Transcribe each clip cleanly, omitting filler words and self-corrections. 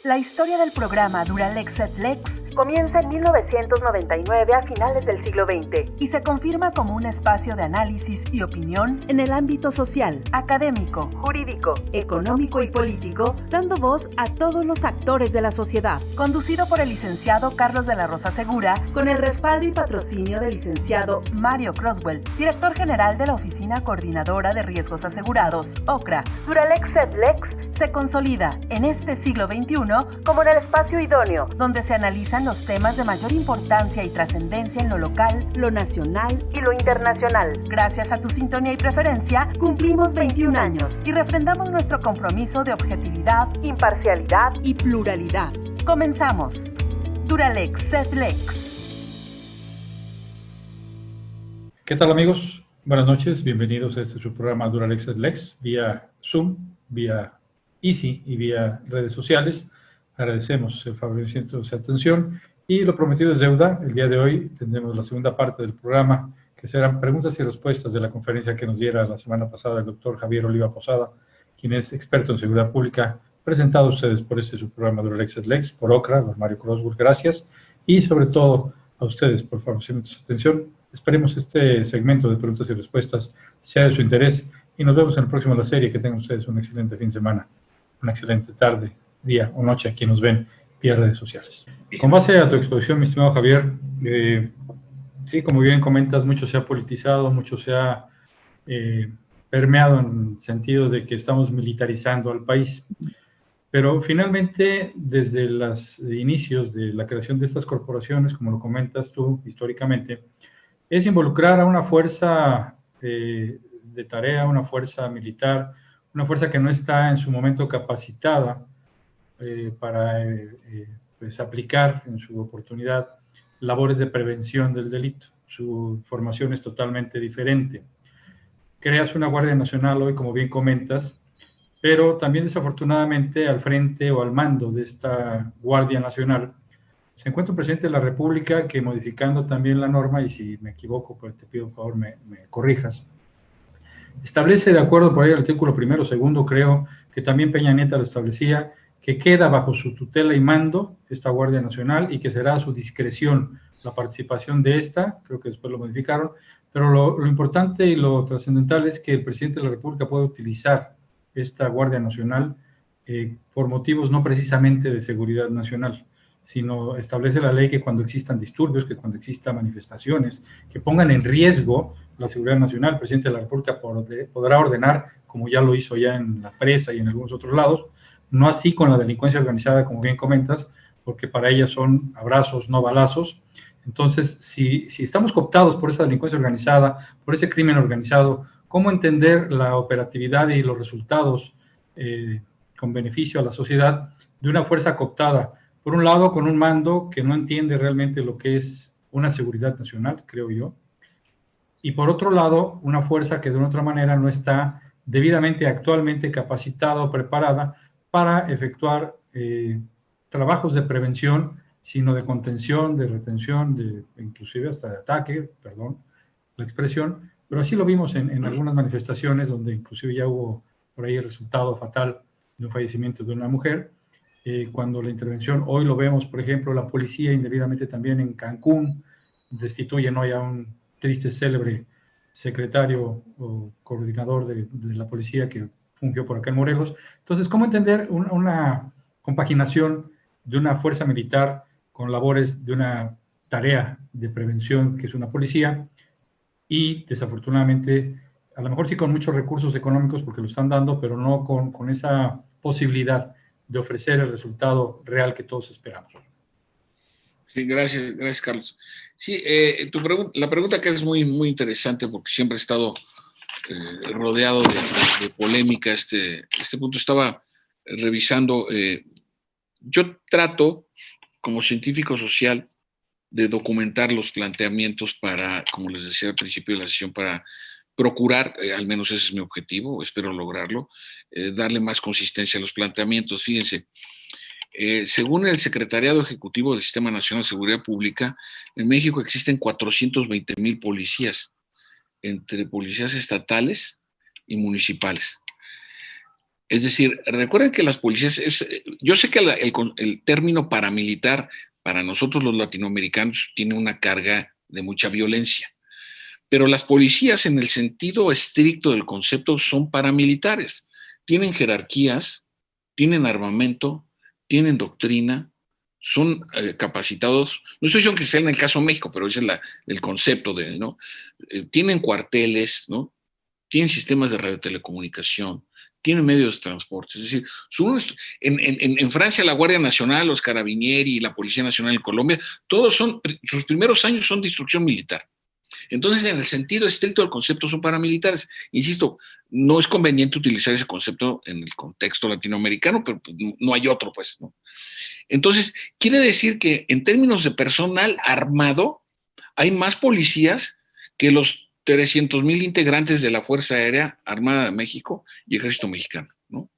La historia del programa Duralex et Lex comienza en 1999 a finales del siglo XX y se confirma como un espacio de análisis y opinión en el ámbito social, académico, jurídico, económico y político, dando voz a todos los actores de la sociedad. Conducido por el licenciado Carlos de la Rosa Segura, con el respaldo y patrocinio del licenciado Mario Croswell, director general de la Oficina Coordinadora de Riesgos Asegurados, OCRA. Duralex et Lex se consolida en este siglo XXI como en el espacio idóneo, donde se analizan los temas de mayor importancia y trascendencia en lo local, lo nacional y lo internacional. Gracias a tu sintonía y preferencia, cumplimos 21 años y refrendamos nuestro compromiso de objetividad, imparcialidad y pluralidad. Comenzamos. Duralex et Lex. ¿Qué tal, amigos? Buenas noches, bienvenidos a este su programa Duralex et Lex, vía Zoom, vía Easy y vía redes sociales. Agradecemos el favorecimiento de su atención y lo prometido es deuda. El día de hoy tendremos la segunda parte del programa, que serán preguntas y respuestas de la conferencia que nos diera la semana pasada el doctor Javier Oliva Posada, quien es experto en seguridad pública, presentado a ustedes por su programa Duralex et Lex, por OCRA, don Mario Croswell, gracias, y sobre todo a ustedes por favorecimiento de su atención. Esperemos este segmento de preguntas y respuestas sea de su interés y nos vemos en el próximo de la serie. Que tengan ustedes un excelente fin de semana, una excelente tarde, día o noche a quien nos ven vía redes sociales. Con base a tu exposición, mi estimado Javier, sí, como bien comentas, mucho se ha politizado, mucho se ha permeado en el sentido de que estamos militarizando al país. Pero finalmente, desde los inicios de la creación de estas corporaciones, como lo comentas tú históricamente, es involucrar a una fuerza de tarea, una fuerza militar, una fuerza que no está en su momento capacitada para pues aplicar en su oportunidad labores de prevención del delito. Su formación es totalmente diferente. Creas una Guardia Nacional hoy, como bien comentas, pero también desafortunadamente al frente o al mando de esta Guardia Nacional se encuentra un presidente de la República que, modificando también la norma, y si me equivoco, pues te pido por favor me corrijas, establece, de acuerdo por ahí al artículo primero, segundo, creo que también Peña Nieto lo establecía, que queda bajo su tutela y mando esta Guardia Nacional y que será a su discreción la participación de esta. Creo que después lo modificaron, pero lo importante y lo trascendental es que el presidente de la República puede utilizar esta Guardia Nacional por motivos no precisamente de seguridad nacional, sino establece la ley que cuando existan disturbios, que cuando existan manifestaciones que pongan en riesgo la seguridad nacional, el presidente de la República podrá ordenar, como ya lo hizo ya en la presa y en algunos otros lados, no así con la delincuencia organizada, como bien comentas, porque para ella son abrazos, no balazos. Entonces, si estamos cooptados por esa delincuencia organizada, por ese crimen organizado, ¿cómo entender la operatividad y los resultados con beneficio a la sociedad de una fuerza cooptada? Por un lado, con un mando que no entiende realmente lo que es una seguridad nacional, creo yo, y por otro lado, una fuerza que de una otra manera no está debidamente actualmente capacitada o preparada para efectuar trabajos de prevención, sino de contención, de retención, inclusive hasta de ataque, perdón la expresión, pero así lo vimos en algunas manifestaciones donde inclusive ya hubo por ahí el resultado fatal de un fallecimiento de una mujer. Cuando la intervención, hoy lo vemos, por ejemplo, la policía indebidamente también en Cancún destituyen hoy a un triste, célebre secretario o coordinador de la policía que fungió por acá en Morelos. Entonces, ¿cómo entender una compaginación de una fuerza militar con labores de una tarea de prevención que es una policía y desafortunadamente, a lo mejor sí con muchos recursos económicos porque lo están dando, pero no con esa posibilidad de ofrecer el resultado real que todos esperamos? Sí, gracias, Carlos. Sí, la pregunta que es muy, muy interesante porque siempre he estado rodeado de polémica. Este punto estaba revisando. Yo trato, como científico social, de documentar los planteamientos para, como les decía al principio de la sesión, para procurar, al menos ese es mi objetivo, espero lograrlo, darle más consistencia a los planteamientos. Fíjense, según el Secretariado Ejecutivo del Sistema Nacional de Seguridad Pública, en México existen 420,000 policías, entre policías estatales y municipales. Es decir, recuerden que las policías, yo sé que el término paramilitar para nosotros los latinoamericanos tiene una carga de mucha violencia, pero las policías en el sentido estricto del concepto son paramilitares. Tienen jerarquías, tienen armamento, tienen doctrina, son capacitados. No estoy diciendo que sea en el caso de México, pero ese es el concepto de, ¿no? Tienen cuarteles, ¿no? Tienen sistemas de radiotelecomunicación, tienen medios de transporte. Es decir, en Francia la Guardia Nacional, los Carabinieri y la Policía Nacional en Colombia, todos sus primeros años son de instrucción militar. Entonces, en el sentido estricto del concepto son paramilitares. Insisto, no es conveniente utilizar ese concepto en el contexto latinoamericano, pero pues, no hay otro, pues, ¿no? Entonces, quiere decir que en términos de personal armado, hay más policías que los 300,000 integrantes de la Fuerza Aérea Armada de México y Ejército Mexicano, ¿no?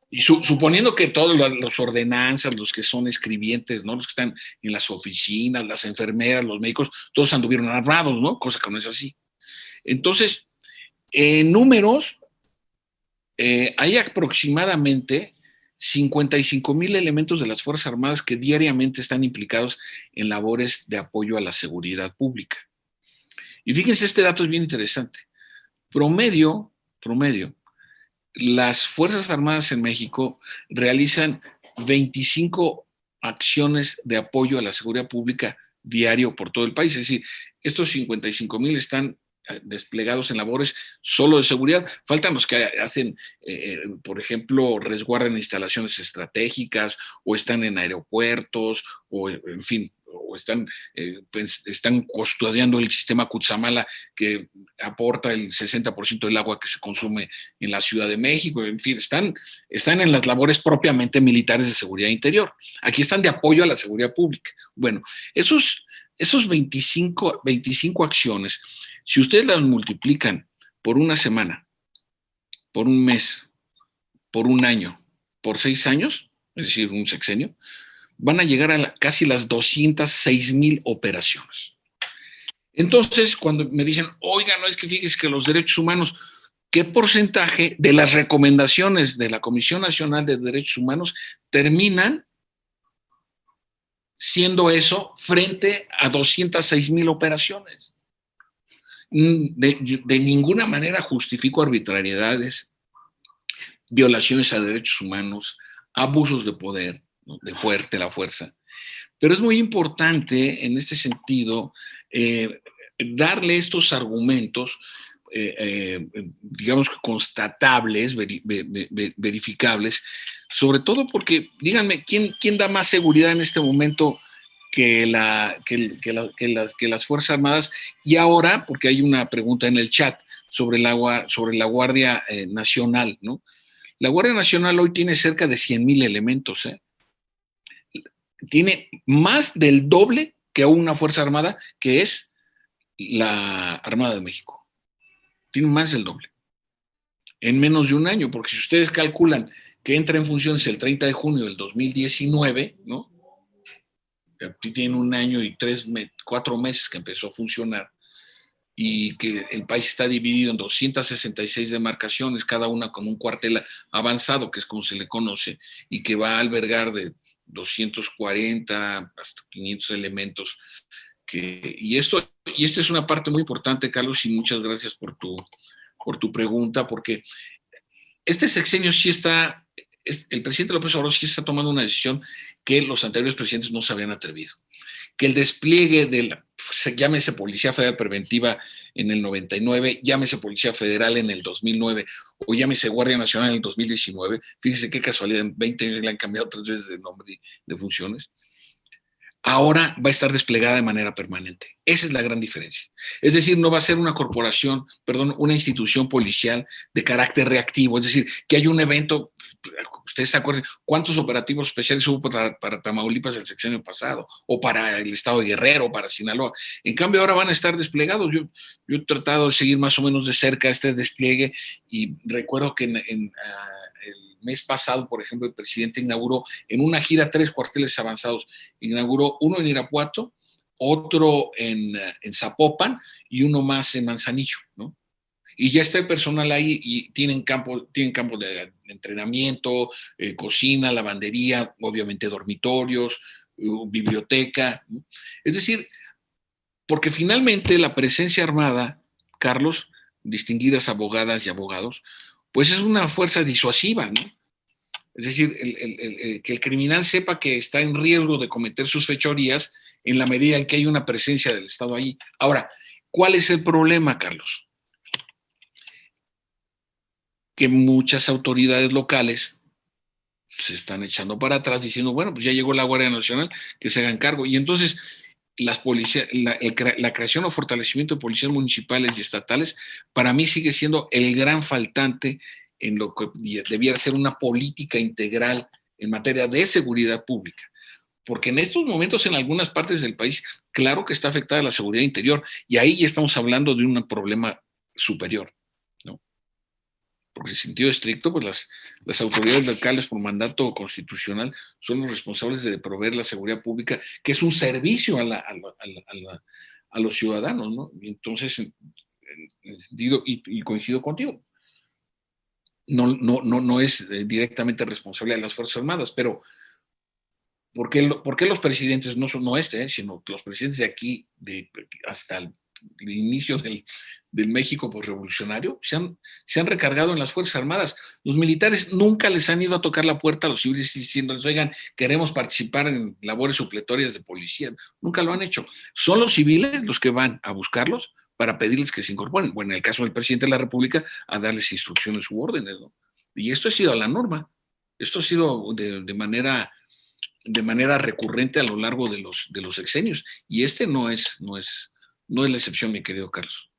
Y suponiendo que todos los ordenanzas, los que son escribientes, ¿no? Los que están en las oficinas, las enfermeras, los médicos, todos anduvieron armados, ¿no? Cosa que no es así. Entonces, en números, hay aproximadamente 55,000 elementos de las Fuerzas Armadas que diariamente están implicados en labores de apoyo a la seguridad pública. Y fíjense, este dato es bien interesante. Promedio, las Fuerzas Armadas en México realizan 25 acciones de apoyo a la seguridad pública diario por todo el país. Es decir, estos 55,000 están desplegados en labores solo de seguridad. Faltan los que hacen, por ejemplo, resguardan instalaciones estratégicas o están en aeropuertos o, en fin, o están custodiando el sistema Cutzamala que aporta el 60% del agua que se consume en la Ciudad de México. En fin, están en las labores propiamente militares de seguridad interior. Aquí están de apoyo a la seguridad pública. Bueno, esos 25 acciones, si ustedes las multiplican por una semana, por un mes, por un año, por 6 años, es decir, un sexenio, van a llegar a casi las 206,000 operaciones. Entonces, cuando me dicen, oiga, no es que fíjese que los derechos humanos, ¿qué porcentaje de las recomendaciones de la Comisión Nacional de Derechos Humanos terminan siendo eso frente a 206,000 operaciones? De ninguna manera justifico arbitrariedades, violaciones a derechos humanos, abusos de poder, ¿no? de la fuerza. Pero es muy importante en este sentido darle estos argumentos, digamos, constatables, verificables, sobre todo porque, díganme, ¿quién da más seguridad en este momento que las Fuerzas Armadas? Y ahora, porque hay una pregunta en el chat sobre la Guardia Nacional, ¿no? La Guardia Nacional hoy tiene cerca de 100,000 elementos, Tiene más del doble que una Fuerza Armada, que es la Armada de México. Tiene más del doble. En menos de un año, porque si ustedes calculan que entra en funciones el 30 de junio del 2019, ¿no? Tiene un año y 4 meses que empezó a funcionar, y que el país está dividido en 266 demarcaciones, cada una con un cuartel avanzado, que es como se le conoce, y que va a albergar de 240 hasta 500 elementos. Y esta es una parte muy importante, Carlos, y muchas gracias por tu pregunta, porque este sexenio sí está, el presidente López Obrador sí está tomando una decisión que los anteriores presidentes no se habían atrevido. Que el despliegue llámese Policía Federal Preventiva en el 99, llámese Policía Federal en el 2009 o llámese Guardia Nacional en el 2019, fíjese qué casualidad, en 20 años le han cambiado 3 veces de nombre y de funciones, ahora va a estar desplegada de manera permanente. Esa es la gran diferencia. Es decir, no va a ser una una institución policial de carácter reactivo, es decir, que hay un evento. Ustedes se acuerdan cuántos operativos especiales hubo para Tamaulipas el sexenio pasado, o para el estado de Guerrero, o para Sinaloa. En cambio, ahora van a estar desplegados. Yo he tratado de seguir más o menos de cerca este despliegue, y recuerdo que el mes pasado, por ejemplo, el presidente inauguró en una gira 3 cuarteles avanzados. Inauguró uno en Irapuato, otro en Zapopan y uno más en Manzanillo, ¿no? Y ya está el personal ahí y tienen campo de entrenamiento, cocina, lavandería, obviamente dormitorios, biblioteca. Es decir, porque finalmente la presencia armada, Carlos, distinguidas abogadas y abogados, pues es una fuerza disuasiva, ¿no? Es decir, que el criminal sepa que está en riesgo de cometer sus fechorías en la medida en que hay una presencia del Estado allí. Ahora, ¿cuál es el problema, Carlos? Que muchas autoridades locales se están echando para atrás diciendo, bueno, pues ya llegó la Guardia Nacional, que se hagan cargo. Y entonces la creación o fortalecimiento de policías municipales y estatales, para mí sigue siendo el gran faltante en lo que debiera ser una política integral en materia de seguridad pública. Porque en estos momentos en algunas partes del país, claro que está afectada la seguridad interior, y ahí ya estamos hablando de un problema superior, ¿no? Porque en sentido estricto, pues las autoridades locales por mandato constitucional son los responsables de proveer la seguridad pública, que es un servicio a los ciudadanos, ¿no? Y entonces, en el sentido, y coincido contigo, no es directamente responsable de las Fuerzas Armadas, pero ¿por qué los presidentes, no sino los presidentes de aquí, hasta el inicio del México posrevolucionario, se han recargado en las Fuerzas Armadas? Los militares nunca les han ido a tocar la puerta a los civiles diciéndoles, oigan, queremos participar en labores supletorias de policía. Nunca lo han hecho. Son los civiles los que van a buscarlos para pedirles que se incorporen. Bueno, en el caso del presidente de la República, a darles instrucciones u órdenes, ¿no? Y esto ha sido la norma. Esto ha sido de manera recurrente a lo largo de los sexenios. Y este no es la excepción, mi querido Carlos.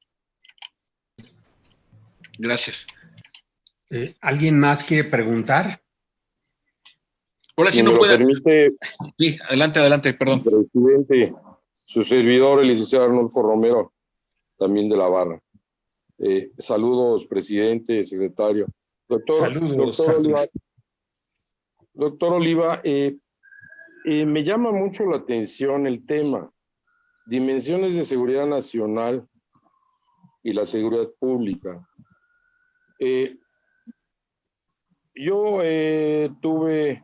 Gracias. ¿Alguien más quiere preguntar? Ahora sí, si no me puede. lo permite, Sí, adelante, perdón. presidente, su servidor, el licenciado Arnulfo Romero, también de la Barra. Saludos, presidente, secretario. Saludos. Doctor Oliva, me llama mucho la atención el tema, dimensiones de seguridad nacional y la seguridad pública. Yo tuve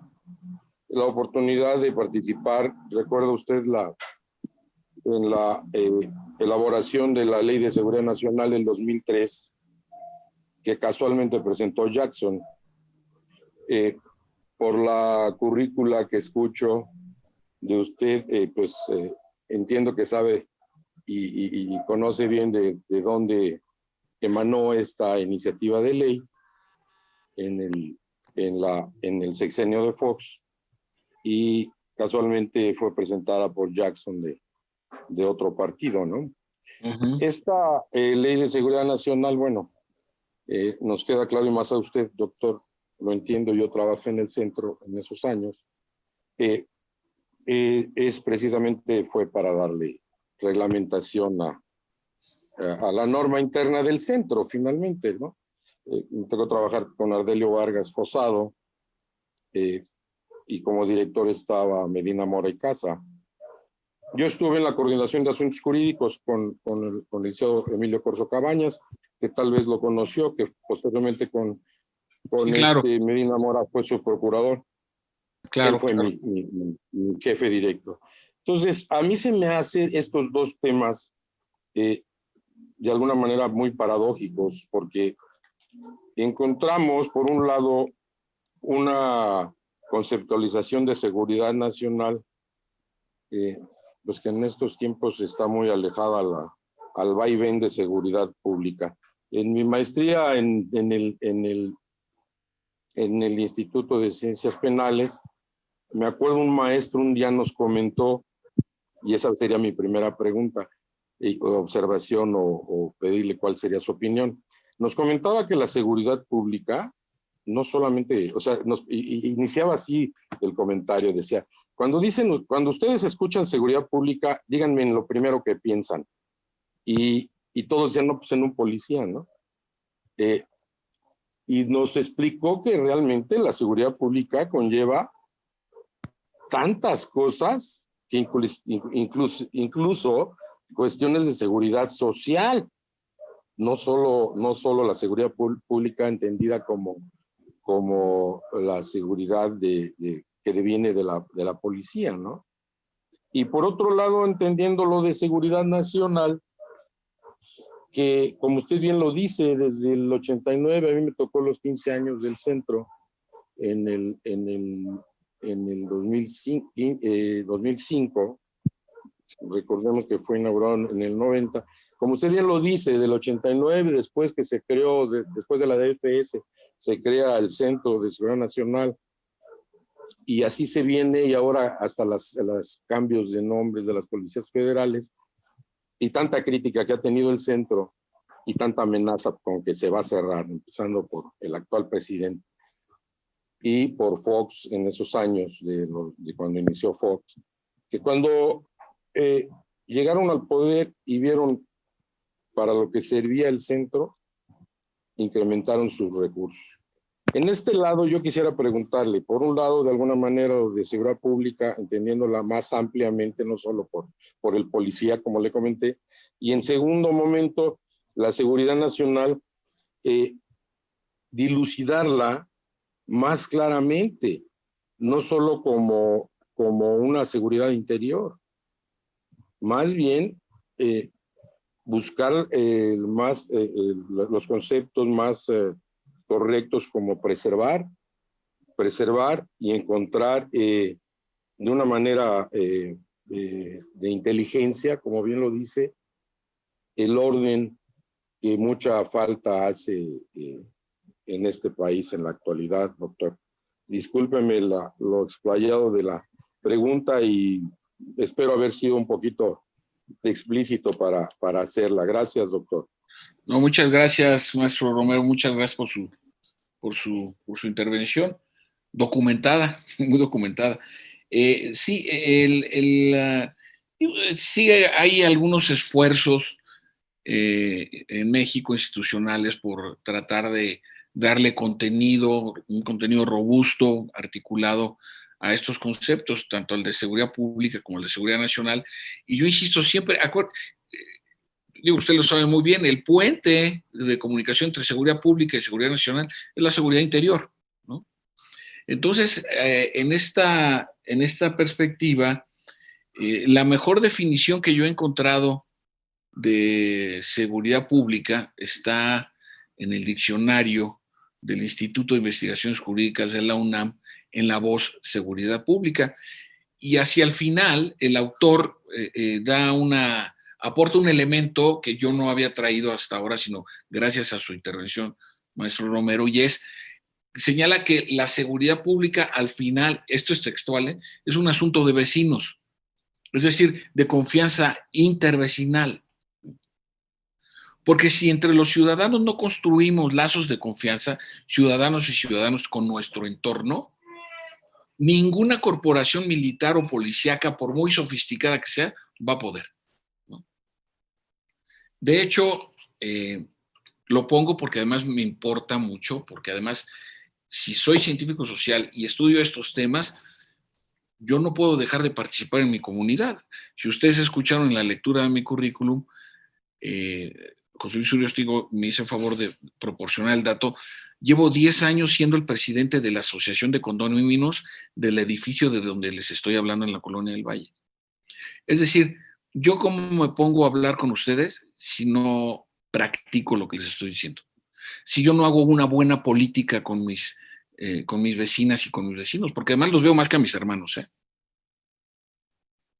la oportunidad de participar, recuerda usted, en la elaboración de la Ley de Seguridad Nacional del 2003, que casualmente presentó Jackson. Por la currícula que escucho de usted, entiendo que sabe y conoce bien de dónde emanó esta iniciativa de ley en el sexenio de Fox, y casualmente fue presentada por Jackson de otro partido, ¿no? Uh-huh. Esta ley de seguridad nacional, bueno, nos queda claro, y más a usted, doctor, lo entiendo, yo trabajé en el centro en esos años, fue para darle reglamentación a la norma interna del centro, finalmente, ¿no? Me tocó trabajar con Ardelio Vargas Fosado, y como director estaba Medina Mora y Casa. Yo estuve en la coordinación de asuntos jurídicos con el licenciado Emilio Corso Cabañas, que tal vez lo conoció, que posteriormente con Sí, claro. Medina Mora fue su procurador. Claro. Él fue claro. mi jefe directo. Entonces, a mí se me hacen estos dos temas de alguna manera muy paradójicos, porque encontramos, por un lado, una conceptualización de seguridad nacional, pues que en estos tiempos está muy alejada al vaivén de seguridad pública. En mi maestría en el Instituto de Ciencias Penales, me acuerdo un maestro un día nos comentó, y esa sería mi primera pregunta, observación o pedirle cuál sería su opinión. Nos comentaba que la seguridad pública, no solamente, o sea, iniciaba así el comentario, decía, cuando ustedes escuchan seguridad pública, díganme en lo primero que piensan. Y todos decían, no, pues en un policía, ¿no? Y nos explicó que realmente la seguridad pública conlleva tantas cosas, que incluso cuestiones de seguridad social, no solo la seguridad pública entendida como la seguridad que deviene de la policía, ¿no? Y por otro lado, entendiendo lo de seguridad nacional, que como usted bien lo dice, desde el 89, a mí me tocó los 15 años del centro en el 2005, recordemos que fue inaugurado en el 90, como usted bien lo dice, del 89, después que se creó, después de la DFS, se crea el Centro de Seguridad Nacional, y así se viene, y ahora hasta los cambios de nombres de las policías federales, y tanta crítica que ha tenido el centro, y tanta amenaza con que se va a cerrar, empezando por el actual presidente, y por Fox en esos años, de cuando inició Fox, que cuando llegaron al poder y vieron para lo que servía el centro, incrementaron sus recursos. En este lado yo quisiera preguntarle, por un lado, de alguna manera, de seguridad pública, entendiéndola más ampliamente, no solo por el policía, como le comenté, y en segundo momento, la seguridad nacional, dilucidarla más claramente, no solo como una seguridad interior, más bien buscar los conceptos más correctos, como preservar y encontrar de una manera de inteligencia, como bien lo dice, el orden que mucha falta hace en este país en la actualidad, doctor. Discúlpeme lo explayado de la pregunta y espero haber sido un poquito explícito para hacerla. Gracias, doctor. No, muchas gracias, maestro Romero, muchas gracias por su intervención, documentada, muy documentada. Sí, sí hay algunos esfuerzos en México institucionales por tratar de darle un contenido robusto, articulado a estos conceptos, tanto el de seguridad pública como el de seguridad nacional. Y yo insisto siempre, digo, usted lo sabe muy bien, el puente de comunicación entre seguridad pública y seguridad nacional es la seguridad interior, ¿no? Entonces, en esta perspectiva, la mejor definición que yo he encontrado de seguridad pública está en el diccionario del Instituto de Investigaciones Jurídicas de la UNAM, en la voz seguridad pública. Y hacia el final, el autor aporta un elemento que yo no había traído hasta ahora, sino gracias a su intervención, maestro Romero, y señala que la seguridad pública al final, esto es textual, es un asunto de vecinos, es decir, de confianza intervecinal. Porque si entre los ciudadanos no construimos lazos de confianza, ciudadanos y ciudadanos con nuestro entorno, ninguna corporación militar o policíaca, por muy sofisticada que sea, va a poder, ¿no? De hecho, lo pongo porque además me importa mucho, porque además, si soy científico social y estudio estos temas, yo no puedo dejar de participar en mi comunidad. Si ustedes escucharon en la lectura de mi currículum, José Luis Uriostegui me hizo el favor de proporcionar el dato. Llevo 10 años siendo el presidente de la Asociación de Condóminos del edificio de donde les estoy hablando en la Colonia del Valle. Es decir, ¿yo cómo me pongo a hablar con ustedes si no practico lo que les estoy diciendo? Si yo no hago una buena política con mis vecinas y con mis vecinos, porque además los veo más que a mis hermanos,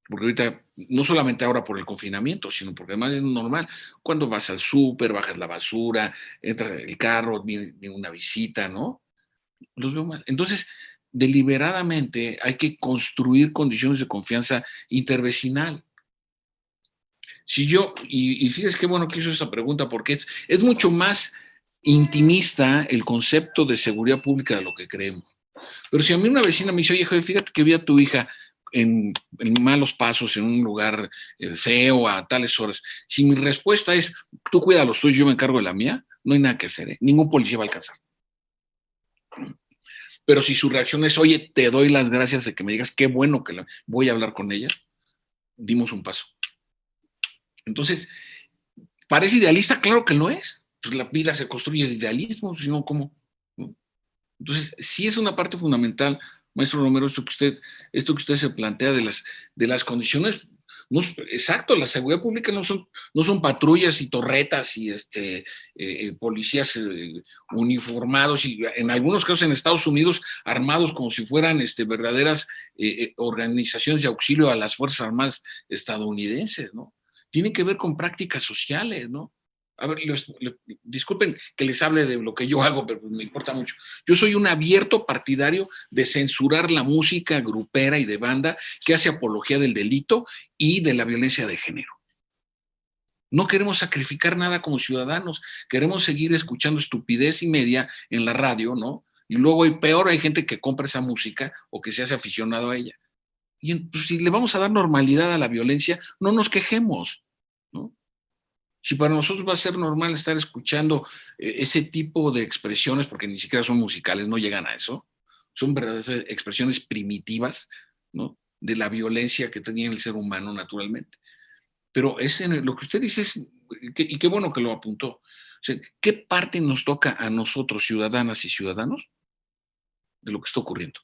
porque ahorita, no solamente ahora por el confinamiento, sino porque además es normal. Cuando vas al súper, bajas la basura, entra el carro, viene una visita, ¿no? Los veo mal. Entonces, deliberadamente hay que construir condiciones de confianza intervecinal. Si yo, y fíjese qué bueno que hizo esa pregunta, porque es mucho más intimista el concepto de seguridad pública de lo que creemos. Pero si a mí una vecina me dice, oye, joder, fíjate que vi a tu hija en malos pasos, en un lugar feo, a tales horas, si mi respuesta es, tú cuida los tuyos, yo me encargo de la mía, no hay nada que hacer, ningún policía va a alcanzar. Pero si su reacción es, oye, te doy las gracias de que me digas, qué bueno que voy a hablar con ella, dimos un paso. Entonces, ¿Parece idealista? Claro que lo es. Pues la vida se construye de idealismo, si no, ¿cómo? ¿No? Entonces, sí es una parte fundamental, maestro Romero, esto que usted se plantea de las condiciones. No, exacto, la seguridad pública no son patrullas y torretas y policías uniformados y en algunos casos en Estados Unidos armados como si fueran verdaderas organizaciones de auxilio a las Fuerzas Armadas estadounidenses, ¿no? Tiene que ver con prácticas sociales, ¿no? A ver, disculpen que les hable de lo que yo hago, pero me importa mucho. Yo soy un abierto partidario de censurar la música grupera y de banda que hace apología del delito y de la violencia de género. No queremos sacrificar nada como ciudadanos, queremos seguir escuchando estupidez y media en la radio, ¿no? Y luego hay gente que compra esa música o que se hace aficionado a ella. Y pues, si le vamos a dar normalidad a la violencia, no nos quejemos, ¿no? Si para nosotros va a ser normal estar escuchando ese tipo de expresiones, porque ni siquiera son musicales, no llegan a eso, son verdaderas expresiones primitivas, ¿no? De la violencia que tenía el ser humano naturalmente. Pero lo que usted dice y qué bueno que lo apuntó. O sea, ¿qué parte nos toca a nosotros, ciudadanas y ciudadanos, de lo que está ocurriendo?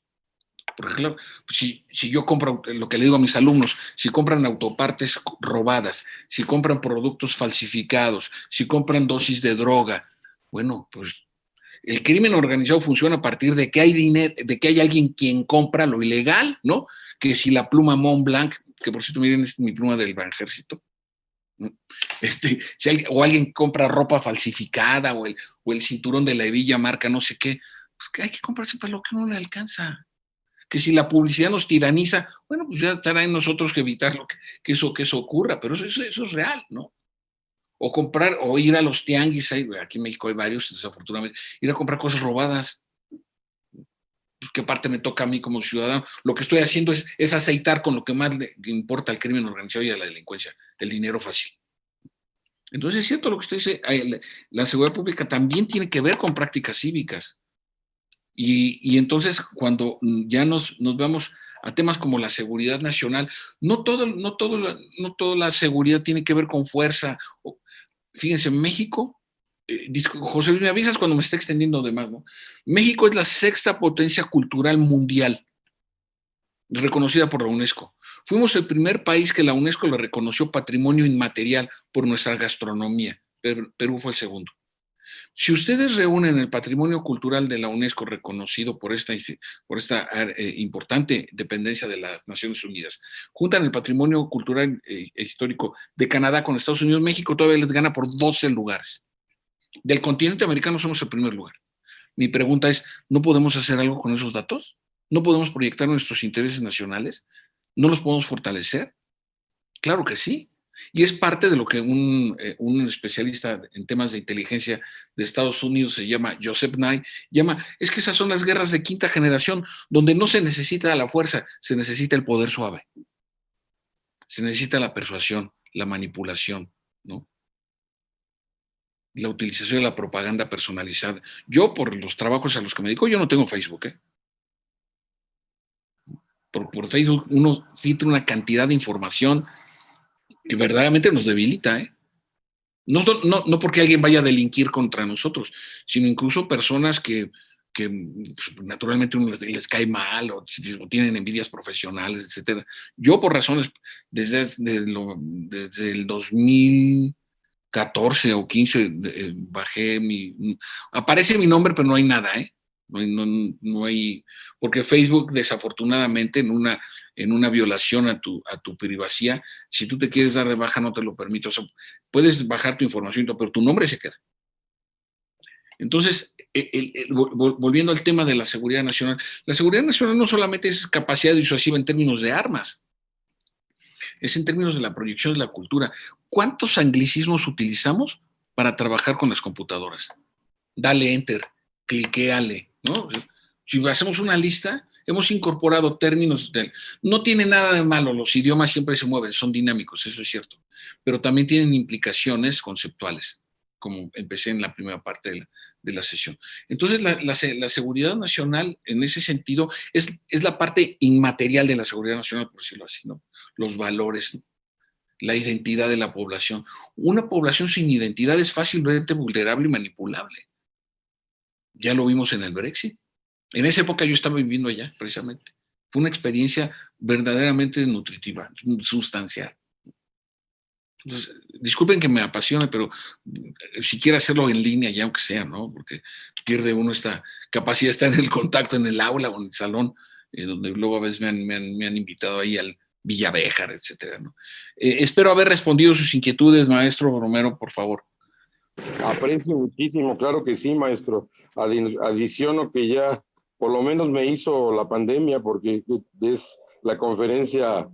Porque claro, si yo compro, lo que le digo a mis alumnos, si compran autopartes robadas, si compran productos falsificados, si compran dosis de droga, bueno, pues el crimen organizado funciona a partir de que hay dinero, de que hay alguien quien compra lo ilegal, ¿no? Que si la pluma Montblanc, que por cierto, miren, es mi pluma del ejército, ¿no? O alguien compra ropa falsificada o el cinturón de la hebilla marca no sé qué, pues que hay que comprarse para lo que no le alcanza. Que si la publicidad nos tiraniza, bueno, pues ya estará en nosotros que evitar que eso ocurra, pero eso es real, ¿no? O comprar, o ir a los tianguis, aquí en México hay varios, desafortunadamente, ir a comprar cosas robadas. ¿Qué parte me toca a mí como ciudadano? Lo que estoy haciendo es aceitar con lo que más le importa al crimen organizado y a la delincuencia, el dinero fácil. Entonces es cierto lo que usted dice, la seguridad pública también tiene que ver con prácticas cívicas. Y entonces cuando ya nos vamos a temas como la seguridad nacional, no toda la seguridad tiene que ver con fuerza. Fíjense, México, José Luis, me avisas cuando me esté extendiendo de más, ¿no? México es la sexta potencia cultural mundial, reconocida por la UNESCO. Fuimos el primer país que la UNESCO le reconoció patrimonio inmaterial por nuestra gastronomía. Perú fue el segundo. Si ustedes reúnen el patrimonio cultural de la UNESCO reconocido por esta importante dependencia de las Naciones Unidas, juntan el patrimonio cultural e histórico de Canadá con Estados Unidos, México todavía les gana por 12 lugares. Del continente americano somos el primer lugar. Mi pregunta es, ¿no podemos hacer algo con esos datos? ¿No podemos proyectar nuestros intereses nacionales? ¿No los podemos fortalecer? Claro que sí. Y es parte de lo que un especialista en temas de inteligencia de Estados Unidos se llama Joseph Nye, es que esas son las guerras de quinta generación, donde no se necesita la fuerza, se necesita el poder suave. Se necesita la persuasión, la manipulación, ¿no? La utilización de la propaganda personalizada. Yo, por los trabajos a los que me dedico, yo no tengo Facebook, ¿eh? Por Facebook uno filtra una cantidad de información que verdaderamente nos debilita, ¿eh? No porque alguien vaya a delinquir contra nosotros, sino incluso personas que naturalmente uno les cae mal o tienen envidias profesionales, etcétera. Yo por razones, desde el 2014 o 15 bajé aparece mi nombre, pero no hay nada, ¿eh? No hay, porque Facebook desafortunadamente en una violación a tu privacidad, si tú te quieres dar de baja no te lo permito. O sea, puedes bajar tu información, pero tu nombre se queda. Entonces, volviendo al tema de la seguridad nacional, la seguridad nacional no solamente es capacidad disuasiva en términos de armas, es en términos de la proyección de la cultura. ¿Cuántos anglicismos utilizamos para trabajar con las computadoras? Dale enter, cliquéale, ¿no? Si hacemos una lista, hemos incorporado términos no tiene nada de malo, los idiomas siempre se mueven, son dinámicos, eso es cierto, pero también tienen implicaciones conceptuales, como empecé en la primera parte de la sesión. Entonces, la seguridad nacional, en ese sentido, es la parte inmaterial de la seguridad nacional, por decirlo así, ¿no? Los valores, ¿no? la identidad de la población. Una población sin identidad es fácilmente vulnerable y manipulable. Ya lo vimos en el Brexit. En esa época yo estaba viviendo allá, precisamente. Fue una experiencia verdaderamente nutritiva, sustancial. Entonces, disculpen que me apasione, pero si quiere hacerlo en línea, ya aunque sea, ¿no? Porque pierde uno esta capacidad de estar en el contacto en el aula o en el salón, donde luego a veces me han invitado ahí al Villavejar, etcétera, ¿no? Espero haber respondido sus inquietudes, maestro Romero, por favor. Aprecio muchísimo, claro que sí, maestro. Adiciono que ya por lo menos me hizo la pandemia, porque es la conferencia,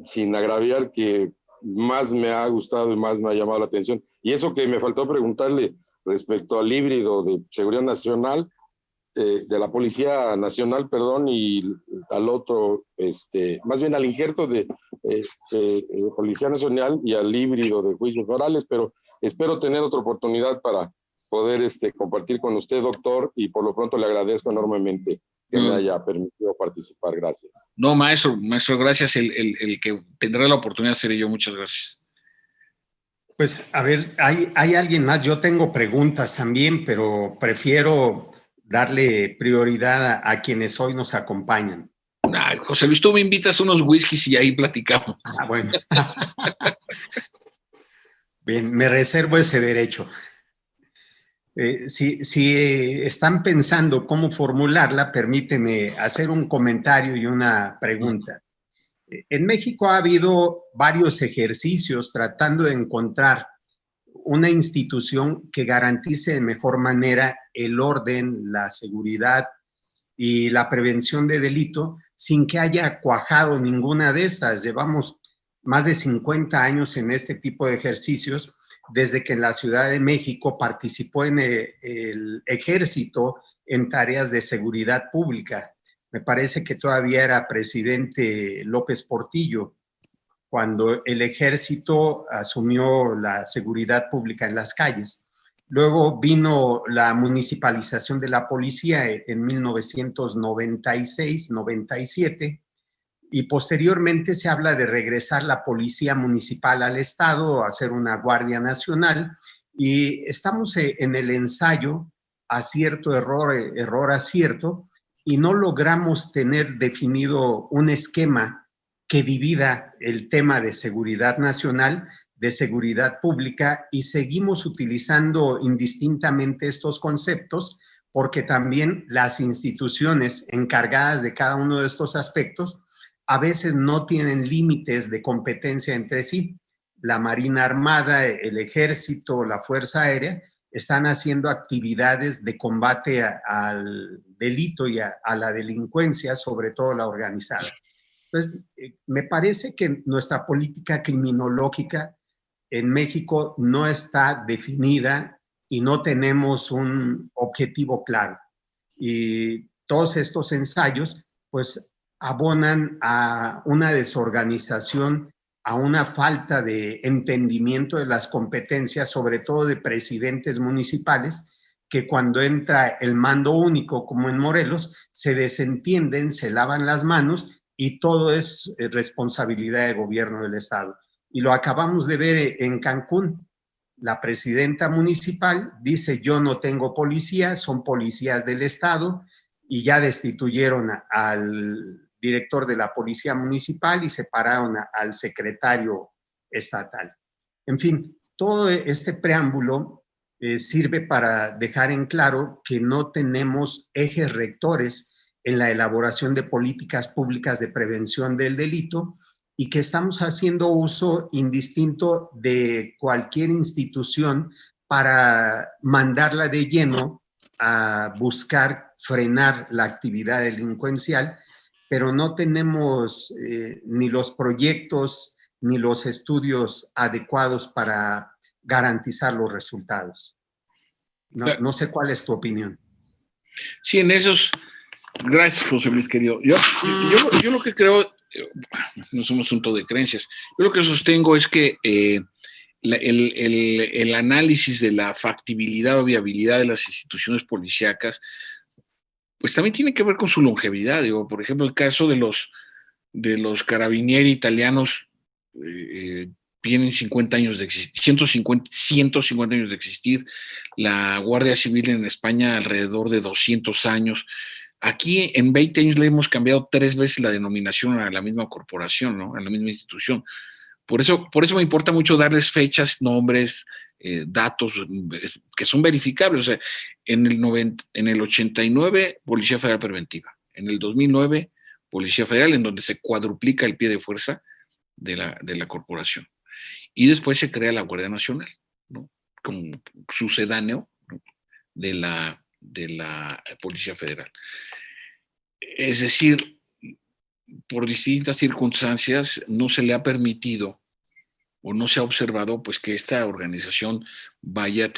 sin agraviar, que más me ha gustado y más me ha llamado la atención. Y eso que me faltó preguntarle respecto al híbrido de Seguridad Nacional, de la Policía Nacional, perdón, y al otro, más bien al injerto de Policía Nacional y al híbrido de juicios orales, pero espero tener otra oportunidad para poder compartir con usted, doctor, y por lo pronto le agradezco enormemente que me haya permitido participar. Gracias. No, maestro, gracias. El que tendrá la oportunidad seré yo. Muchas gracias. Pues, a ver, hay alguien más. Yo tengo preguntas también, pero prefiero darle prioridad a quienes hoy nos acompañan. Ay, José Luis, tú me invitas unos whiskies y ahí platicamos. Ah, bueno. Bien, me reservo ese derecho. Si están pensando cómo formularla, permíteme hacer un comentario y una pregunta. En México ha habido varios ejercicios tratando de encontrar una institución que garantice de mejor manera el orden, la seguridad y la prevención de delito sin que haya cuajado ninguna de estas. Llevamos más de 50 años en este tipo de ejercicios, desde que en la Ciudad de México participó en el ejército en tareas de seguridad pública. Me parece que todavía era presidente López Portillo cuando el ejército asumió la seguridad pública en las calles. Luego vino la municipalización de la policía en 1996-97 y posteriormente se habla de regresar la policía municipal al estado, hacer una guardia nacional, y estamos en el ensayo acierto, error, acierto, y no logramos tener definido un esquema que divida el tema de seguridad nacional de seguridad pública, y seguimos utilizando indistintamente estos conceptos porque también las instituciones encargadas de cada uno de estos aspectos a veces no tienen límites de competencia entre sí. La Marina Armada, el Ejército, la Fuerza Aérea están haciendo actividades de combate al delito y a la delincuencia, sobre todo la organizada. Entonces, me parece que nuestra política criminológica en México no está definida y no tenemos un objetivo claro. Y todos estos ensayos, pues, abonan a una desorganización, a una falta de entendimiento de las competencias, sobre todo de presidentes municipales, que cuando entra el mando único, como en Morelos, se desentienden, se lavan las manos y todo es responsabilidad del gobierno del estado. Y lo acabamos de ver en Cancún. La presidenta municipal dice: yo no tengo policía, son policías del estado, y ya destituyeron al director de la policía municipal y separaron al secretario estatal. En fin, todo este preámbulo sirve para dejar en claro que no tenemos ejes rectores en la elaboración de políticas públicas de prevención del delito, y que estamos haciendo uso indistinto de cualquier institución para mandarla de lleno a buscar frenar la actividad delincuencial, pero no tenemos ni los proyectos ni los estudios adecuados para garantizar los resultados. No sé cuál es tu opinión. Sí, en esos... Gracias, José Luis, querido. Yo lo que creo, no es un asunto de creencias, yo lo que sostengo es que el análisis de la factibilidad o viabilidad de las instituciones policíacas, pues también tiene que ver con su longevidad. Digo, por ejemplo, el caso de los carabinieri italianos Tienen 50 años de existir, 150 años de existir. La Guardia Civil en España alrededor de 200 años. Aquí en 20 años le hemos cambiado 3 veces la denominación a la misma corporación, ¿no? A la misma institución. Por eso me importa mucho darles fechas, nombres, datos que son verificables. O sea, en el 89, Policía Federal Preventiva. En el 2009, Policía Federal, en donde se cuadruplica el pie de fuerza de la corporación. Y después se crea la Guardia Nacional, ¿no? Como sucedáneo, ¿no? de la Policía Federal. Es decir, por distintas circunstancias no se le ha permitido o no se ha observado pues que esta organización vaya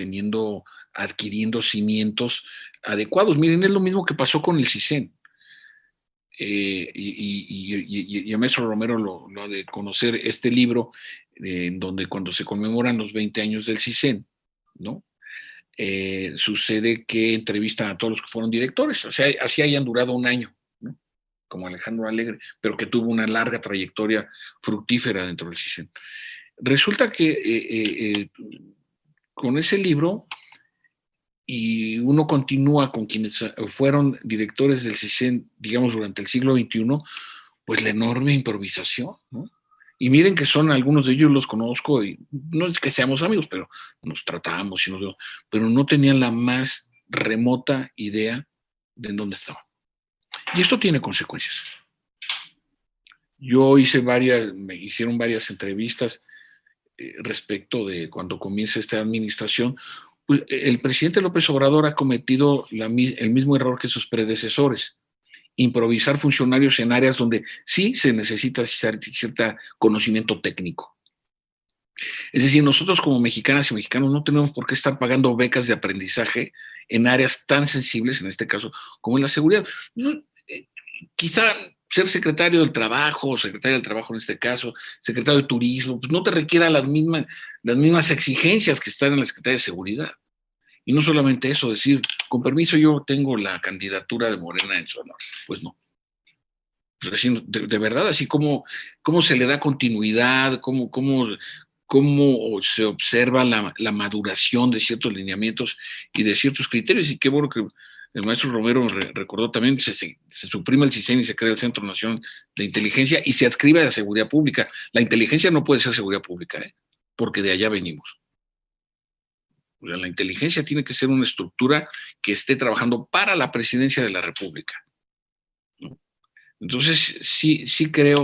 adquiriendo cimientos adecuados. Miren, es lo mismo que pasó con el CISEN. Y el maestro Romero lo ha de conocer, este libro, en donde cuando se conmemoran los 20 años del CISEN, ¿no? Sucede que entrevistan a todos los que fueron directores, o sea, así hayan durado un año, ¿no? Como Alejandro Alegre, pero que tuvo una larga trayectoria fructífera dentro del CISEN. Resulta que con ese libro, y uno continúa con quienes fueron directores del CISEN, digamos, durante el siglo XXI, pues la enorme improvisación, ¿no? Y miren que son algunos de ellos, los conozco, y no es que seamos amigos, pero nos tratamos, pero no tenían la más remota idea de en dónde estaban. Y esto tiene consecuencias. Me hicieron varias entrevistas respecto de cuando comienza esta administración. Pues, el presidente López Obrador ha cometido el mismo error que sus predecesores: improvisar funcionarios en áreas donde sí se necesita cierto conocimiento técnico. Es decir, nosotros como mexicanas y mexicanos no tenemos por qué estar pagando becas de aprendizaje en áreas tan sensibles, en este caso, como en la seguridad. Quizá ser secretario del Trabajo, secretaria del Trabajo en este caso, secretario de Turismo, pues no te requiera las mismas exigencias que están en la Secretaría de Seguridad. Y no solamente eso, decir, con permiso, yo tengo la candidatura de Morena en Sonora. Pues no. De verdad, así como se le da continuidad, cómo se observa la maduración de ciertos lineamientos y de ciertos criterios. Y qué bueno que el maestro Romero recordó también que se suprime el CISEN y se crea el Centro Nacional de Inteligencia y se adscribe a la seguridad pública. La inteligencia no puede ser seguridad pública, porque de allá venimos. La inteligencia tiene que ser una estructura que esté trabajando para la presidencia de la República, ¿no? Entonces, sí creo,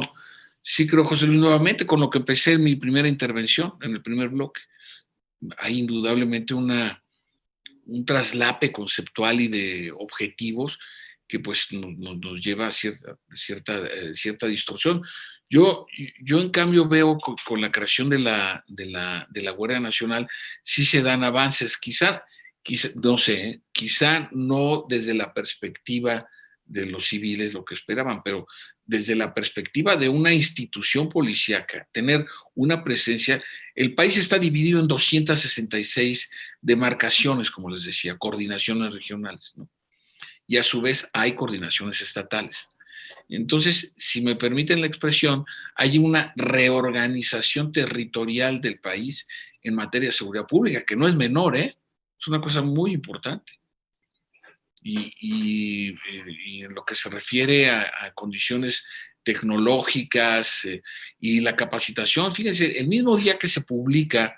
José Luis, nuevamente, con lo que empecé en mi primera intervención, en el primer bloque, hay indudablemente un traslape conceptual y de objetivos que pues nos lleva a cierta distorsión. Yo en cambio veo con la creación de la Guardia Nacional sí se dan avances, quizá no sé, quizá no desde la perspectiva de los civiles lo que esperaban, pero desde la perspectiva de una institución policíaca, tener una presencia. El país está dividido en 266 demarcaciones, como les decía, coordinaciones regionales, ¿no? Y a su vez hay coordinaciones estatales. Entonces, si me permiten la expresión, hay una reorganización territorial del país en materia de seguridad pública, que no es menor, es una cosa muy importante. Y en lo que se refiere a condiciones tecnológicas y la capacitación, fíjense, el mismo día que se publica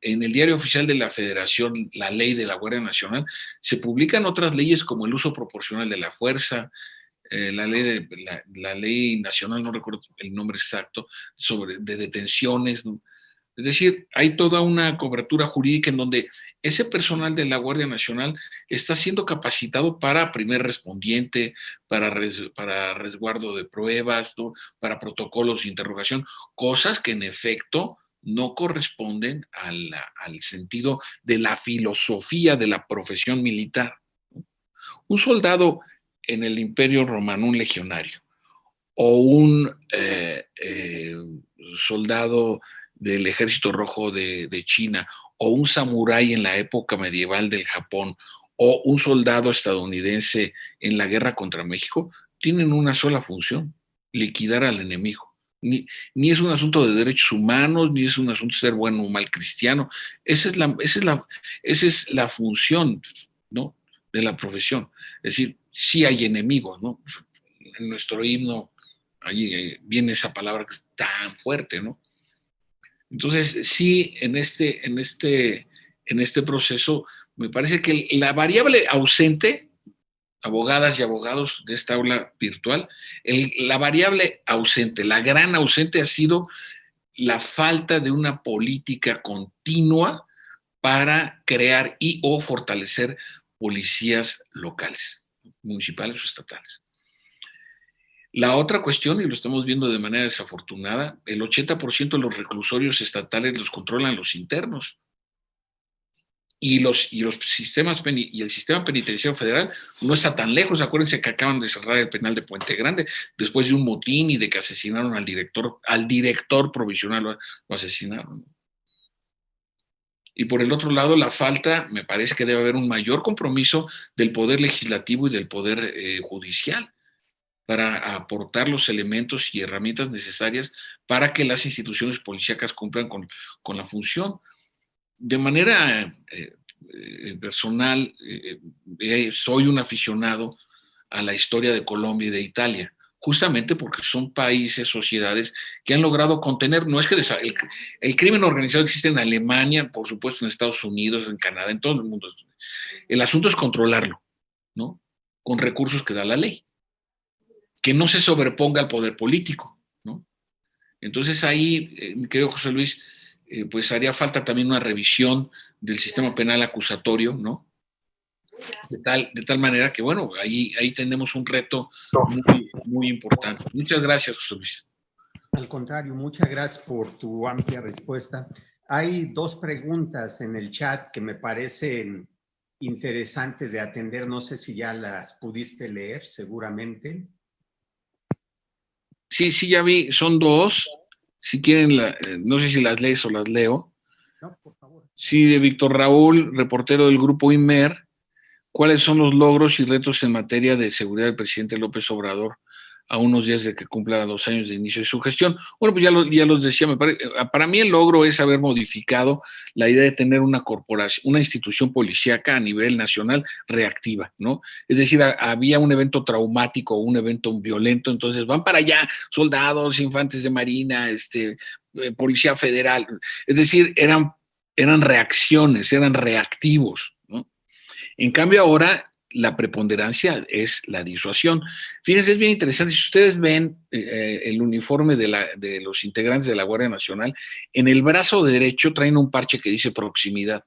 en el Diario Oficial de la Federación la ley de la Guardia Nacional, se publican otras leyes como el uso proporcional de la fuerza, la ley nacional, no recuerdo el nombre exacto, de detenciones, ¿no? Es decir, hay toda una cobertura jurídica en donde ese personal de la Guardia Nacional está siendo capacitado para primer respondiente, para resguardo de pruebas, ¿no? Para protocolos de interrogación, cosas que en efecto no corresponden al sentido de la filosofía de la profesión militar. Un soldado en el Imperio Romano, un legionario, o un soldado del Ejército Rojo de China, o un samurái en la época medieval del Japón, o un soldado estadounidense en la guerra contra México, tienen una sola función: liquidar al enemigo. Ni es un asunto de derechos humanos, ni es un asunto de ser bueno o mal cristiano. Esa es la función, ¿no?, de la profesión. Es decir, sí hay enemigos, ¿no? En nuestro himno ahí viene esa palabra que es tan fuerte, ¿no? Entonces, sí, en este proceso, me parece que la variable ausente, abogadas y abogados de esta aula virtual, la variable ausente, la gran ausente ha sido la falta de una política continua para crear y o fortalecer policías locales, municipales o estatales. La otra cuestión, y lo estamos viendo de manera desafortunada, el 80% de los reclusorios estatales los controlan los internos. Y el sistema penitenciario federal no está tan lejos. Acuérdense que acaban de cerrar el penal de Puente Grande después de un motín y de que asesinaron al director provisional, lo asesinaron. Y por el otro lado, la falta, me parece que debe haber un mayor compromiso del poder legislativo y del poder judicial para aportar los elementos y herramientas necesarias para que las instituciones policíacas cumplan con la función. De manera personal, soy un aficionado a la historia de Colombia y de Italia, justamente porque son países, sociedades que han logrado contener, no es que el crimen organizado existe en Alemania, por supuesto en Estados Unidos, en Canadá, en todo el mundo. El asunto es controlarlo, ¿no?, con recursos que da la ley, que no se sobreponga al poder político, ¿no? Entonces ahí, mi querido José Luis, pues haría falta también una revisión del sistema penal acusatorio, ¿no? De tal manera que, bueno, ahí tenemos un reto muy, muy importante. Muchas gracias, José Luis. Al contrario, muchas gracias por tu amplia respuesta. Hay dos preguntas en el chat que me parecen interesantes de atender. No sé si ya las pudiste leer, seguramente. Sí, ya vi, son dos. Si quieren, no sé si las lees o las leo. No, por favor. Sí, de Víctor Raúl, reportero del Grupo IMER. ¿Cuáles son los logros y retos en materia de seguridad del presidente López Obrador a unos días de que cumpla 2 años de inicio de su gestión? Bueno, pues ya los decía, para mí el logro es haber modificado la idea de tener una corporación, una institución policíaca a nivel nacional reactiva, ¿no? Es decir, había un evento traumático, un evento violento, entonces van para allá soldados, infantes de marina, policía federal, es decir, eran reacciones, eran reactivos, ¿no? En cambio ahora la preponderancia es la disuasión. Fíjense, es bien interesante, si ustedes ven el uniforme de los integrantes de la Guardia Nacional, en el brazo derecho traen un parche que dice proximidad.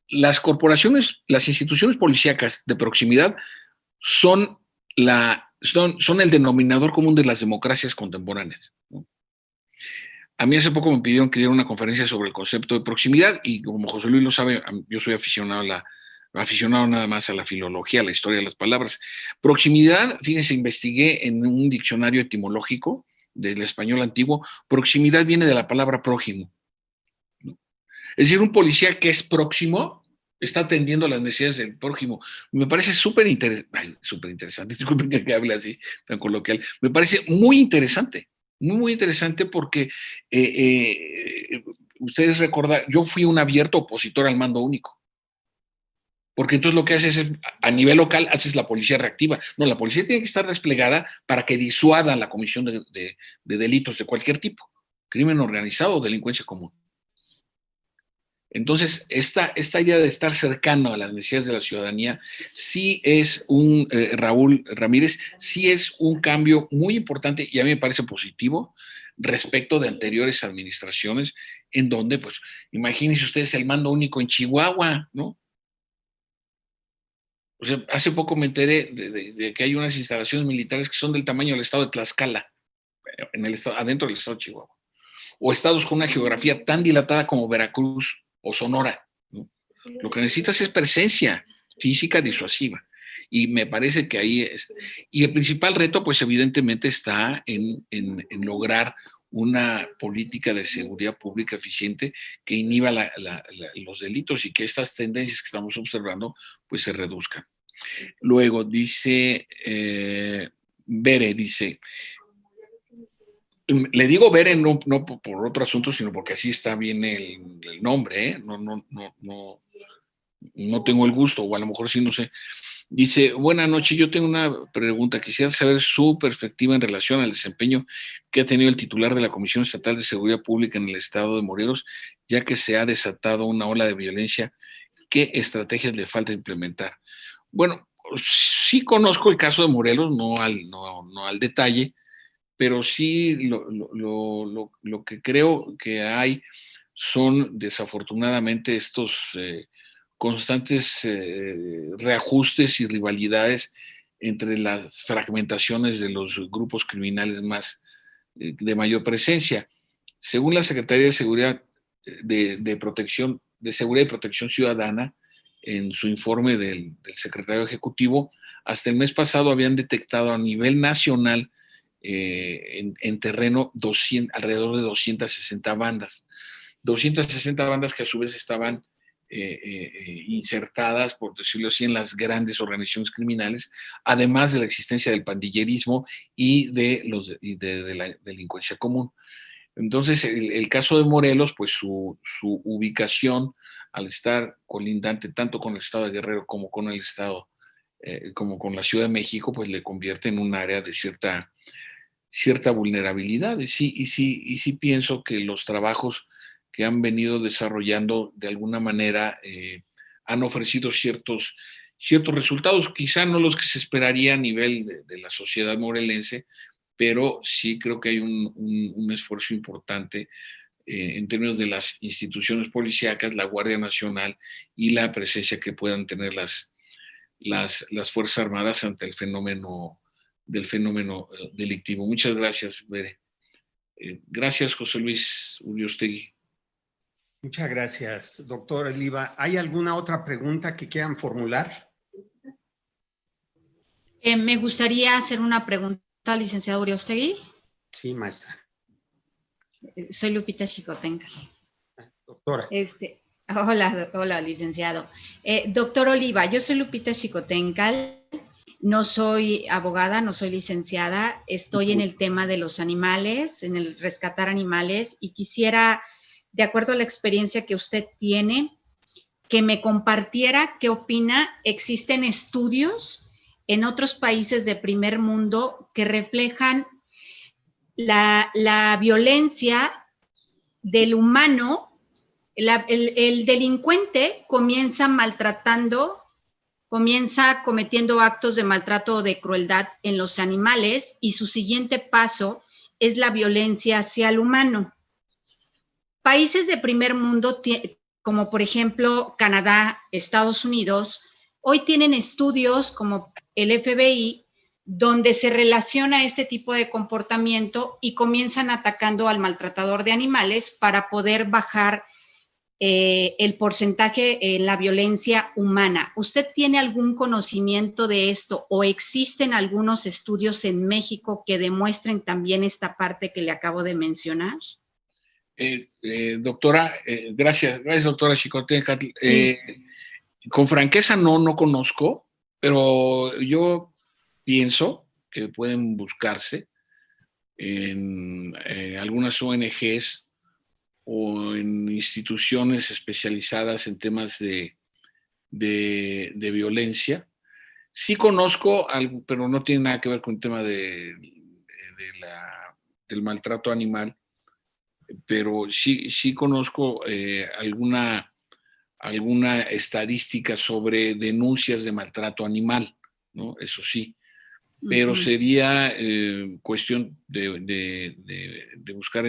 Las corporaciones, las instituciones policíacas de proximidad son el denominador común de las democracias contemporáneas, ¿no? A mí hace poco me pidieron que diera una conferencia sobre el concepto de proximidad y como José Luis lo sabe, yo soy aficionado nada más a la filología, a la historia de las palabras. Proximidad, fíjense, investigué en un diccionario etimológico del español antiguo, proximidad viene de la palabra prójimo, ¿no? Es decir, un policía que es próximo está atendiendo las necesidades del prójimo. Me parece súper interesante, disculpen que hable así, tan coloquial, me parece muy interesante. Muy interesante porque ustedes recordan, yo fui un abierto opositor al mando único. Porque entonces lo que haces es, a nivel local, haces la policía reactiva. No, la policía tiene que estar desplegada para que disuada la comisión de delitos de cualquier tipo, crimen organizado o delincuencia común. Entonces, esta idea de estar cercano a las necesidades de la ciudadanía sí es Raúl Ramírez, sí es un cambio muy importante y a mí me parece positivo respecto de anteriores administraciones en donde, pues, imagínense ustedes el mando único en Chihuahua, ¿no? O sea, hace poco me enteré de que hay unas instalaciones militares que son del tamaño del estado de Tlaxcala, adentro del estado de Chihuahua. O estados con una geografía tan dilatada como Veracruz o Sonora, ¿no? Lo que necesitas es presencia física disuasiva. Y me parece que ahí es. Y el principal reto, pues evidentemente está en lograr una política de seguridad pública eficiente que inhiba los delitos y que estas tendencias que estamos observando, pues se reduzcan. Luego dice, Bere dice, Le digo Bere no por otro asunto, sino porque así está bien el nombre, ¿eh? No tengo el gusto, o a lo mejor sí, no sé. Dice, buenas noches, yo tengo una pregunta. Quisiera saber su perspectiva en relación al desempeño que ha tenido el titular de la Comisión Estatal de Seguridad Pública en el estado de Morelos, ya que se ha desatado una ola de violencia. ¿Qué estrategias le falta implementar? Bueno, sí conozco el caso de Morelos, no al detalle, pero sí lo que creo que hay son desafortunadamente estos constantes reajustes y rivalidades entre las fragmentaciones de los grupos criminales más de mayor presencia. Según la Secretaría de Seguridad de Seguridad y Protección Ciudadana, en su informe del secretario ejecutivo, hasta el mes pasado habían detectado a nivel nacional en terreno alrededor de 260 bandas. 260 bandas que a su vez estaban insertadas, por decirlo así, en las grandes organizaciones criminales, además de la existencia del pandillerismo y de la delincuencia común. Entonces, el caso de Morelos, pues su ubicación, al estar colindante tanto con el estado de Guerrero como con el estado, como con la Ciudad de México, pues le convierte en un área de cierta vulnerabilidad. Y sí pienso que los trabajos que han venido desarrollando de alguna manera han ofrecido ciertos resultados, quizá no los que se esperaría a nivel de la sociedad morelense, pero sí creo que hay un esfuerzo importante en términos de las instituciones policíacas, la Guardia Nacional y la presencia que puedan tener las Fuerzas Armadas ante el fenómeno delictivo. Muchas gracias, Bere. Gracias, José Luis Uriostegui. Muchas gracias, doctor Oliva. ¿Hay alguna otra pregunta que quieran formular? Me gustaría hacer una pregunta al licenciado Uriostegui. Sí, maestra. Soy Lupita Xicotenca. Doctora. Hola, licenciado. Doctor Oliva, yo soy Lupita Xicotenca. No soy abogada, no soy licenciada. Estoy en el tema de los animales, en el rescatar animales, y quisiera, de acuerdo a la experiencia que usted tiene, que me compartiera qué opina. Existen estudios en otros países de primer mundo que reflejan la violencia del humano. El delincuente comienza cometiendo actos de maltrato o de crueldad en los animales, y su siguiente paso es la violencia hacia el humano. Países de primer mundo, como por ejemplo Canadá, Estados Unidos, hoy tienen estudios como el FBI, donde se relaciona este tipo de comportamiento y comienzan atacando al maltratador de animales para poder bajar el porcentaje en la violencia humana. ¿Usted tiene algún conocimiento de esto, o existen algunos estudios en México que demuestren también esta parte que le acabo de mencionar? Doctora, gracias, doctora Xicotenca. Sí. Con franqueza no conozco, pero yo pienso que pueden buscarse en algunas ONGs o en instituciones especializadas en temas de violencia. Sí conozco algo, pero no tiene nada que ver con el tema del maltrato animal, pero sí conozco alguna estadística sobre denuncias de maltrato animal, ¿no? Eso sí, pero sería cuestión de buscar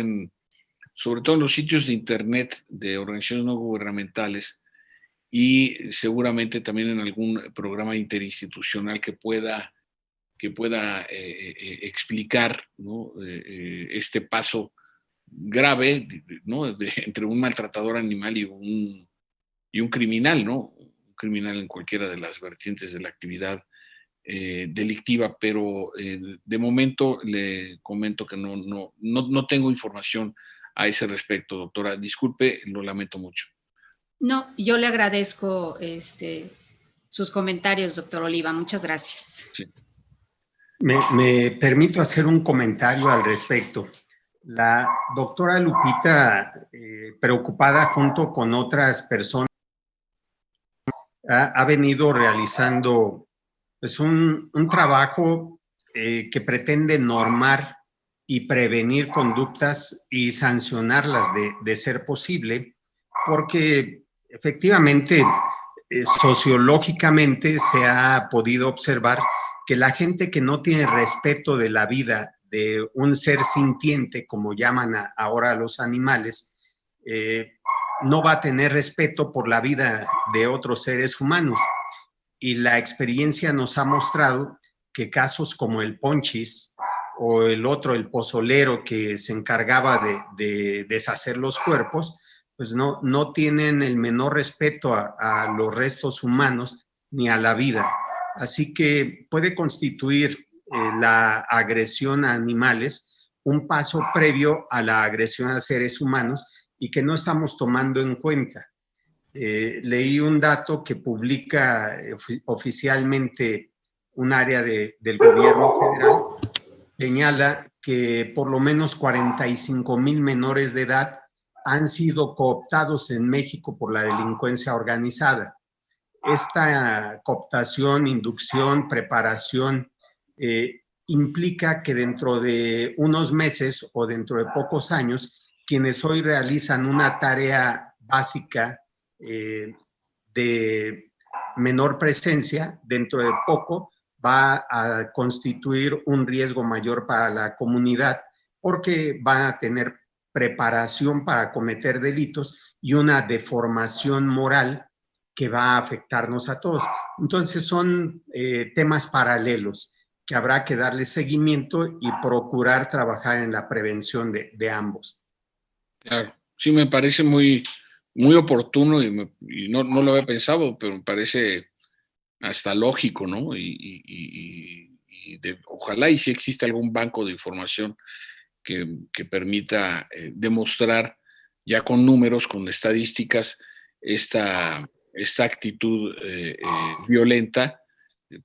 sobre todo en los sitios de internet de organizaciones no gubernamentales, y seguramente también en algún programa interinstitucional que pueda explicar, ¿no? Este paso grave, ¿no? Entre un maltratador animal y un criminal, ¿no? Un criminal en cualquiera de las vertientes de la actividad delictiva, pero de momento le comento que no tengo información a ese respecto, doctora. Disculpe, lo lamento mucho. No, yo le agradezco sus comentarios, doctor Oliva. Muchas gracias. Sí. Me permito hacer un comentario al respecto. La doctora Lupita, preocupada junto con otras personas, ha venido realizando pues, un trabajo que pretende normar y prevenir conductas y sancionarlas de ser posible, porque efectivamente, sociológicamente se ha podido observar que la gente que no tiene respeto de la vida de un ser sintiente, como llaman ahora a los animales, no va a tener respeto por la vida de otros seres humanos. Y la experiencia nos ha mostrado que casos como el Ponchis o el otro, el pozolero que se encargaba de deshacer los cuerpos, pues no tienen el menor respeto a los restos humanos ni a la vida. Así que puede constituir la agresión a animales un paso previo a la agresión a seres humanos y que no estamos tomando en cuenta. Leí un dato que publica oficialmente un área del gobierno federal, señala que por lo menos 45,000 menores de edad han sido cooptados en México por la delincuencia organizada. Esta cooptación, inducción, preparación, implica que dentro de unos meses o dentro de pocos años, quienes hoy realizan una tarea básica de menor presencia, dentro de poco va a constituir un riesgo mayor para la comunidad porque van a tener preparación para cometer delitos y una deformación moral que va a afectarnos a todos. Entonces son temas paralelos que habrá que darle seguimiento y procurar trabajar en la prevención de ambos. Claro, sí me parece muy, muy oportuno y no lo había pensado, pero me parece hasta lógico, ¿no? Ojalá y si existe algún banco de información que permita demostrar ya con números, con estadísticas, esta actitud violenta,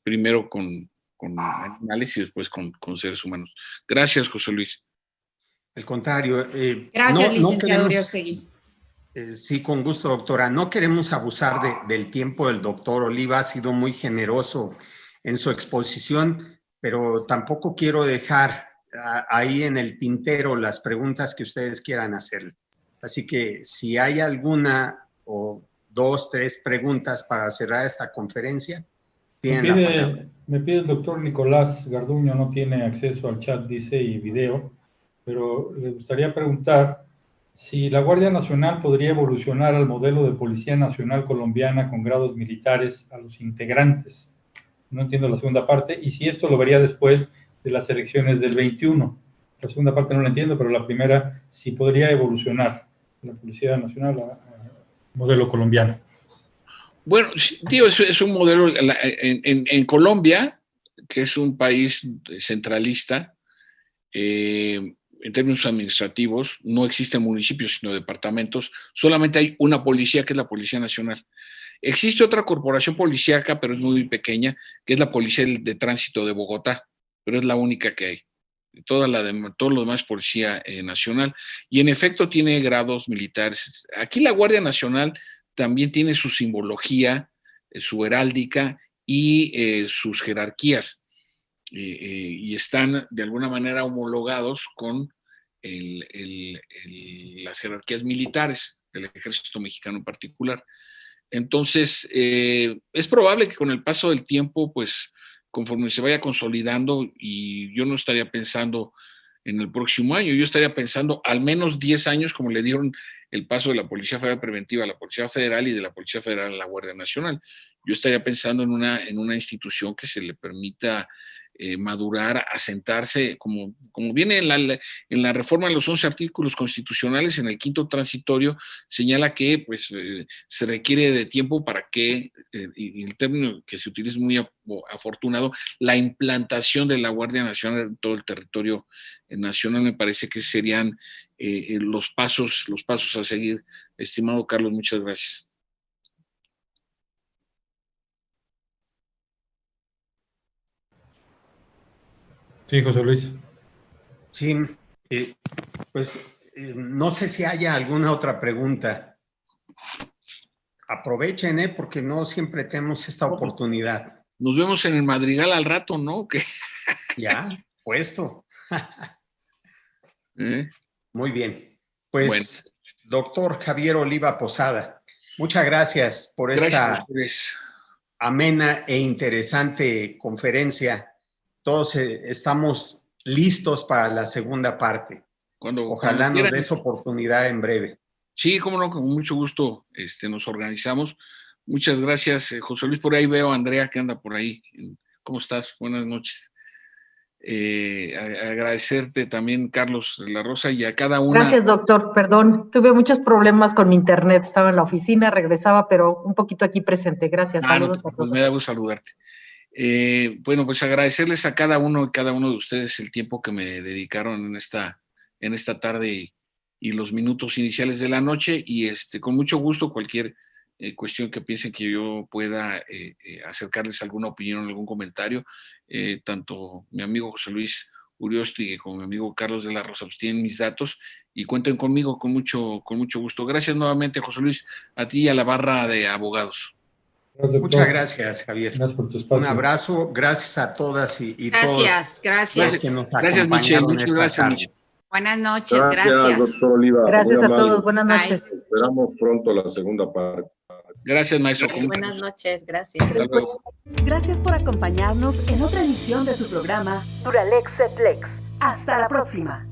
primero con animales y después con seres humanos. Gracias, José Luis. Al contrario. Gracias, licenciado Uriostegui. Sí, con gusto, doctora. No queremos abusar del tiempo del doctor Oliva, ha sido muy generoso en su exposición, pero tampoco quiero dejar ahí en el tintero las preguntas que ustedes quieran hacerle. Así que si hay alguna o 2, 3 preguntas para cerrar esta conferencia, tienen la palabra. Me pide el doctor Nicolás Garduño, no tiene acceso al chat, dice, y video, pero le gustaría preguntar si la Guardia Nacional podría evolucionar al modelo de Policía Nacional Colombiana con grados militares a los integrantes. No entiendo la segunda parte, y si esto lo vería después de las elecciones del 21. La segunda parte no la entiendo, pero la primera, si podría evolucionar la Policía Nacional a modelo colombiano. Bueno, tío, es un modelo en Colombia, que es un país centralista, en términos administrativos, no existen municipios, sino departamentos. Solamente hay una policía, que es la Policía Nacional. Existe otra corporación policíaca, pero es muy pequeña, que es la Policía de Tránsito de Bogotá, pero es la única que hay. Todo lo demás es Policía Nacional. Y en efecto tiene grados militares. Aquí la Guardia Nacional también tiene su simbología, su heráldica y sus jerarquías. Y están de alguna manera homologados con las jerarquías militares del ejército mexicano en particular. Entonces, es probable que con el paso del tiempo, pues, conforme se vaya consolidando, y yo no estaría pensando en el próximo año, yo estaría pensando al menos 10 años, como le dieron el paso de la Policía Federal Preventiva a la Policía Federal y de la Policía Federal a la Guardia Nacional. Yo estaría pensando en una institución que se le permita madurar, asentarse, como viene en la reforma de los 11 artículos constitucionales, en el 5º transitorio, señala que pues, se requiere de tiempo para que, y el término que se utiliza es muy afortunado, la implantación de la Guardia Nacional en todo el territorio nacional. Me parece que serían los pasos a seguir. Estimado Carlos, muchas gracias. Sí, José Luis. Sí, Pues no sé si haya alguna otra pregunta. Aprovechen, porque no siempre tenemos esta oportunidad. Nos vemos en el Madrigal al rato, ¿no? ¿Qué? Ya, puesto. Muy bien. Pues, bueno. Doctor Javier Oliva Posada, muchas gracias por esta amena e interesante conferencia. Todos estamos listos para la segunda parte. Ojalá nos des oportunidad en breve. Sí, cómo no, con mucho gusto nos organizamos. Muchas gracias, José Luis. Por ahí veo a Andrea que anda por ahí. ¿Cómo estás? Buenas noches. Agradecerte también, Carlos La Rosa, y a cada una. Gracias, doctor. Perdón, tuve muchos problemas con mi internet. Estaba en la oficina, regresaba, pero un poquito aquí presente. Gracias. Saludos a todos. Me da gusto saludarte. Bueno, pues agradecerles a cada uno y cada uno de ustedes el tiempo que me dedicaron en esta tarde y los minutos iniciales de la noche, y con mucho gusto cualquier cuestión que piensen que yo pueda acercarles alguna opinión, algún comentario, tanto mi amigo José Luis Uriosti como mi amigo Carlos de la Rosa pues tienen mis datos y cuenten conmigo con mucho gusto. Gracias nuevamente, José Luis, a ti y a la barra de abogados. Muchas gracias, Javier. Gracias por tu espacio. Un abrazo, gracias a todas y gracias, todos. Gracias. Los que nos gracias, Michelle. Muchas gracias, Michelle. Buenas noches, gracias. Doctor Oliva. Gracias a todos, buenas noches. Bye. Esperamos pronto la segunda parte. Gracias, maestro. Buenas noches, gracias. Gracias por acompañarnos en otra edición de su programa Duralex et Lex. Hasta la próxima.